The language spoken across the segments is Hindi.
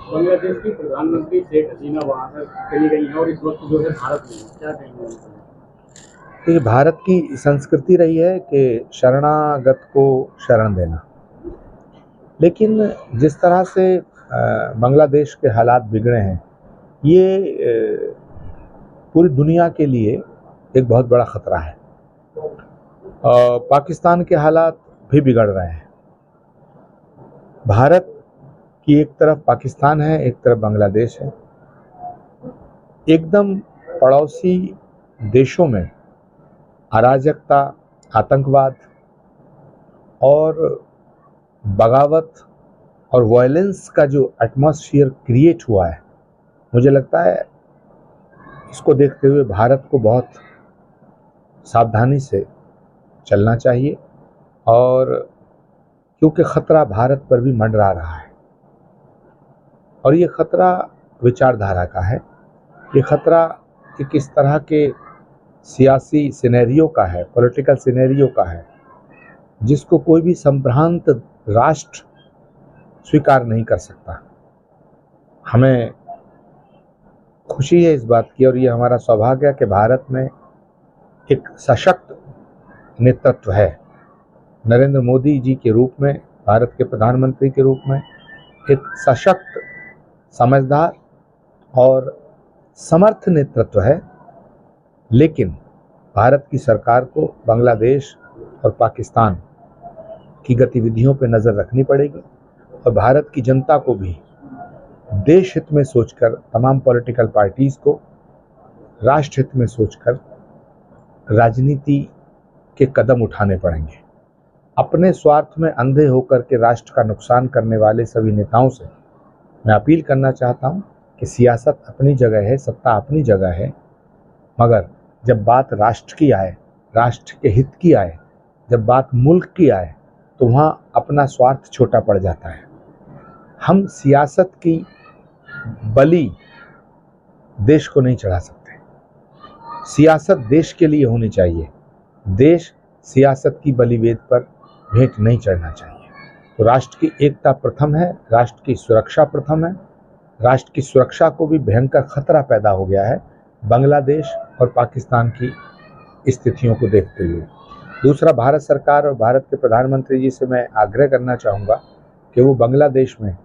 बांग्लादेश की प्रधानमंत्री शेख हसीना वहाँ पर कहीं कहीं है और इस वक्त जो है भारत में है, क्या कहेंगे उनको? देखिए, भारत की संस्कृति रही है कि शरणागत को शरण देना, लेकिन जिस तरह से बांग्लादेश के हालात बिगड़े हैं, ये पूरी दुनिया के लिए एक बहुत बड़ा खतरा है। पाकिस्तान के हालात भी बिगड़ रहे हैं। भारत की एक तरफ पाकिस्तान है, एक तरफ बांग्लादेश है। एकदम पड़ोसी देशों में अराजकता, आतंकवाद और बगावत और वायलेंस का जो एटमॉस्फेयर क्रिएट हुआ है, मुझे लगता है इसको देखते हुए भारत को बहुत सावधानी से चलना चाहिए। और क्योंकि खतरा भारत पर भी मंडरा रहा है और ये खतरा विचारधारा का है, ये खतरा कि किस तरह के सियासी सिनेरियो का है, पॉलिटिकल सिनेरियो का है, जिसको कोई भी संभ्रांत राष्ट्र स्वीकार नहीं कर सकता। हमें खुशी है इस बात की और ये हमारा सौभाग्य है कि भारत में एक सशक्त नेतृत्व है। नरेंद्र मोदी जी के रूप में, भारत के प्रधानमंत्री के रूप में एक सशक्त, समझदार और समर्थ नेतृत्व है। लेकिन भारत की सरकार को बांग्लादेश और पाकिस्तान की गतिविधियों पर नज़र रखनी पड़ेगी और भारत की जनता को भी देश हित में सोचकर, तमाम पॉलिटिकल पार्टीज को राष्ट्र हित में सोचकर राजनीति के कदम उठाने पड़ेंगे। अपने स्वार्थ में अंधे होकर के राष्ट्र का नुकसान करने वाले सभी नेताओं से मैं अपील करना चाहता हूं कि सियासत अपनी जगह है, सत्ता अपनी जगह है, मगर जब बात राष्ट्र की आए, राष्ट्र के हित की आए, जब बात मुल्क की आए, तो वहाँ अपना स्वार्थ छोटा पड़ जाता है। हम सियासत की बलि देश को नहीं चढ़ा सकते। सियासत देश के लिए होनी चाहिए, देश सियासत की बलिवेद पर भेंट नहीं चढ़ना चाहिए। तो राष्ट्र की एकता प्रथम है, राष्ट्र की सुरक्षा प्रथम है। राष्ट्र की सुरक्षा को भी भयंकर खतरा पैदा हो गया है बांग्लादेश और पाकिस्तान की स्थितियों को देखते हुए। दूसरा, भारत सरकार और भारत के प्रधानमंत्री जी से मैं आग्रह करना चाहूँगा कि वो बांग्लादेश में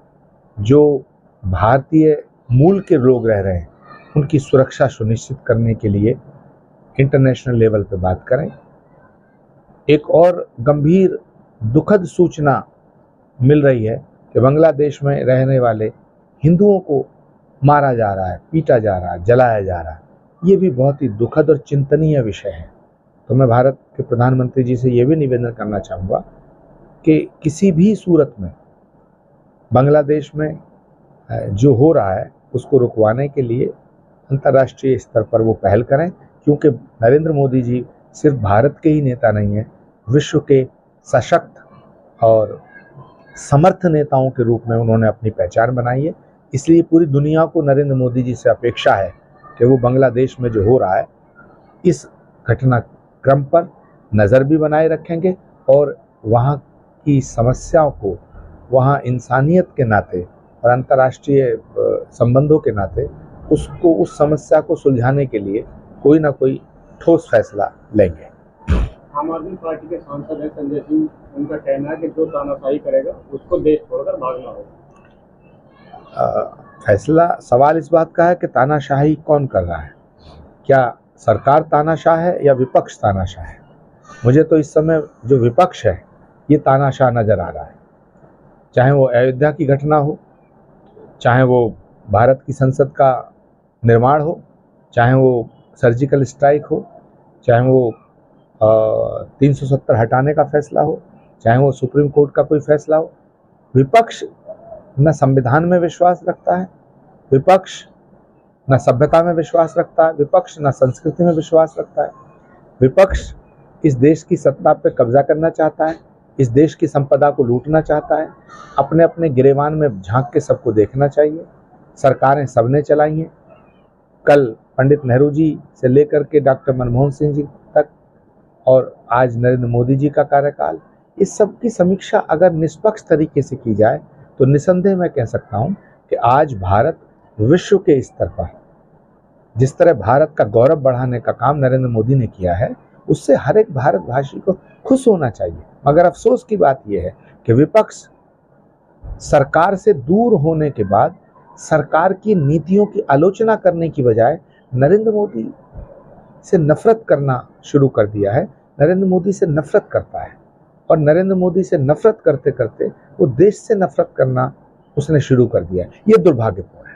जो भारतीय मूल के लोग रह रहे हैं, उनकी सुरक्षा सुनिश्चित करने के लिए इंटरनेशनल लेवल पे बात करें। एक और गंभीर दुखद सूचना मिल रही है कि बांग्लादेश में रहने वाले हिंदुओं को मारा जा रहा है, पीटा जा रहा है, जलाया जा रहा है। ये भी बहुत ही दुखद और चिंतनीय विषय है। तो मैं भारत के प्रधानमंत्री जी से ये भी निवेदन करना चाहूँगा कि किसी भी सूरत में बांग्लादेश में जो हो रहा है उसको रुकवाने के लिए अंतर्राष्ट्रीय स्तर पर वो पहल करें, क्योंकि नरेंद्र मोदी जी सिर्फ भारत के ही नेता नहीं हैं, विश्व के सशक्त और समर्थ नेताओं के रूप में उन्होंने अपनी पहचान बनाई है। इसलिए पूरी दुनिया को नरेंद्र मोदी जी से अपेक्षा है कि वो बांग्लादेश में जो हो रहा है इस घटनाक्रम पर नज़र भी बनाए रखेंगे और वहाँ की समस्याओं को, वहाँ इंसानियत के नाते और अंतर्राष्ट्रीय संबंधों के नाते उसको, उस समस्या को सुलझाने के लिए कोई ना कोई ठोस फैसला लेंगे। आम आदमी पार्टी के सांसद हैं संजय सिंह, उनका कहना है कि जो तानाशाही करेगा उसको देश छोड़कर भागना होगा। फैसला, सवाल इस बात का है कि तानाशाही कौन कर रहा है? क्या सरकार तानाशाह है या विपक्ष तानाशाह है? मुझे तो इस समय जो विपक्ष है ये तानाशाह नजर आ रहा है। चाहे वो अयोध्या की घटना हो, चाहे वो भारत की संसद का निर्माण हो, चाहे वो सर्जिकल स्ट्राइक हो, चाहे वो 370 हटाने का फैसला हो, चाहे वो सुप्रीम कोर्ट का कोई फैसला हो, विपक्ष न संविधान में विश्वास रखता है, विपक्ष न सभ्यता में विश्वास रखता है, विपक्ष न संस्कृति में विश्वास रखता है। विपक्ष इस देश की सत्ता पर कब्जा करना चाहता है, इस देश की संपदा को लूटना चाहता है। अपने अपने गिरेबान में झांक के सबको देखना चाहिए। सरकारें सबने चलाई हैं, कल पंडित नेहरू जी से लेकर के डॉक्टर मनमोहन सिंह जी तक और आज नरेंद्र मोदी जी का कार्यकाल, इस सब की समीक्षा अगर निष्पक्ष तरीके से की जाए तो निसंदेह मैं कह सकता हूँ कि आज भारत विश्व के स्तर पर जिस तरह भारत का गौरव बढ़ाने का काम नरेंद्र मोदी ने किया है, उससे हर एक भारतवासी को खुश होना चाहिए। मगर अफसोस की बात यह है कि विपक्ष सरकार से दूर होने के बाद सरकार की नीतियों की आलोचना करने की बजाय नरेंद्र मोदी से नफरत करना शुरू कर दिया है। नरेंद्र मोदी से नफरत करता है और नरेंद्र मोदी से नफरत करते करते वो देश से नफरत करना उसने शुरू कर दिया है। ये दुर्भाग्यपूर्ण है।